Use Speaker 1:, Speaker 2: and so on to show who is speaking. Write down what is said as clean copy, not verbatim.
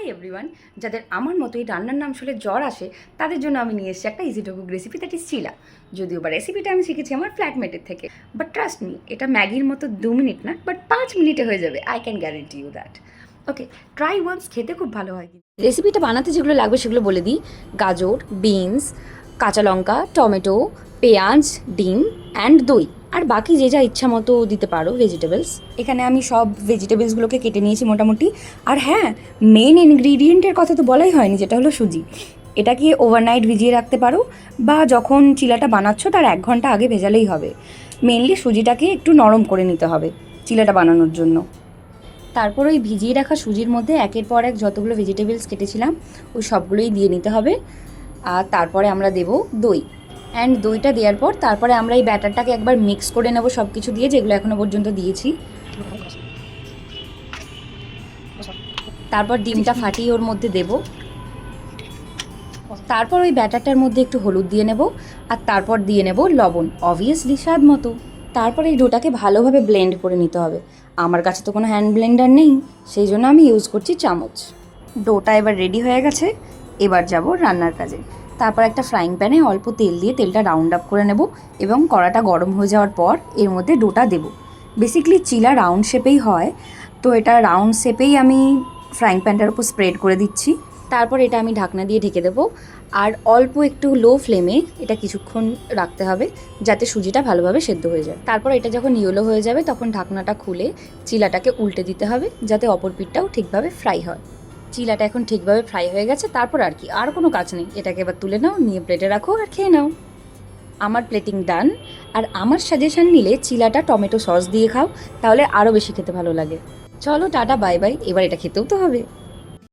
Speaker 1: Hi everyone, যাদের আমার মতো এই রান্নার নাম শুনলে জ্বর আসে তাদের জন্য আমি নিয়ে এসেছি একটা easy to cook recipe, that is chilla. যদিও বা রেসিপিটা আমি শিখেছি আমার ফ্ল্যাটমেটের থেকে, বাট ট্রাস্ট মি, এটা ম্যাগির মতো 2 মিনিট না, বাট 5 মিনিটে হয়ে যাবে। I can guarantee you that. Okay, try once, খেতে খুব ভালো হয়। রেসিপিটা বানাতে যেগুলো লাগবে সেগুলো বলে দিই। গাজর, বিনস, কাঁচা লঙ্কা, টমেটো, পেঁয়াজ, ডিম অ্যান্ড দই, আর বাকি যে যা ইচ্ছা মতো দিতে পারো ভেজিটেবলস। এখানে আমি সব ভেজিটেবলসগুলোকে কেটে নিয়েছি মোটামুটি। আর হ্যাঁ, মেন ইনগ্রিডিয়েন্টের কথা তো বলাই হয়নি, যেটা হলো সুজি। এটাকে ওভারনাইট ভিজিয়ে রাখতে পারো, বা যখন চিলাটা বানাচ্ছ তার 1 ঘন্টা আগে ভেজালেই হবে। মেনলি সুজিটাকে একটু নরম করে নিতে হবে চিলাটা বানানোর জন্য। তারপর ওই ভিজিয়ে রাখা সুজির মধ্যে একের পর এক যতগুলো ভেজিটেবলস কেটেছিলাম ওই সবগুলোই দিয়ে নিতে হবে। আর তারপরে আমরা দেবো দই, অ্যান্ড দইটা দেওয়ার পর তারপরে আমরা এই ব্যাটারটাকে একবার মিক্স করে নেব সব কিছু দিয়ে, যেগুলো এখনও পর্যন্ত দিয়েছি। তারপর ডিমটা ফাটিয়ে ওর মধ্যে দেব। তারপর ওই ব্যাটারটার মধ্যে একটু হলুদ দিয়ে নেব, আর তারপর দিয়ে নেব লবণ, অবভিয়াসলি স্বাদ মতো। তারপর এই ডোটাকে ভালোভাবে ব্লেন্ড করে নিতে হবে। আমার কাছে তো কোনো হ্যান্ড ব্লেন্ডার নেই, সেই জন্য আমি ইউজ করছি চামচ। ডোটা এবার রেডি হয়ে গেছে, এবার যাব রান্নার কাজে। তারপর একটা ফ্রাইং প্যানে অল্প তেল দিয়ে তেলটা রাউন্ড আপ করে নেব, এবং কড়াটা গরম হয়ে যাওয়ার পর এর মধ্যে ডোটা দেব। বেসিক্যালি চিলা রাউন্ড শেপেই হয়, তো এটা রাউন্ড শেপেই আমি ফ্রাইং প্যানটার উপর স্প্রেড করে দিচ্ছি। তারপর এটা আমি ঢাকনা দিয়ে ঢেকে দেবো, আর অল্প একটু লো ফ্লেমে এটা কিছুক্ষণ রাখতে হবে যাতে সুজিটা ভালোভাবে সেদ্ধ হয়ে যায়। তারপর এটা যখন ইয়েলো হয়ে যাবে তখন ঢাকনাটা খুলে চিলাটাকে উল্টে দিতে হবে যাতে অপর পিঠটাও ঠিকভাবে ফ্রাই হয়। চিলাটা এখন ঠিকভাবে ফ্রাই হয়ে গেছে, তারপর আর কি, আর কোনো কাজ নেই। এটাকে এবার তুলে নাও, নিয়ে প্লেটে রাখো আর খেয়ে নাও। আমার প্লেটিং ডান। আর আমার সাজেশন নিলে চিলাটা টমেটো সস দিয়ে খাও, তাহলে আরও বেশি খেতে ভালো লাগে। চলো টাটা বাই বাই, এবার এটা খেতেও তো হবে।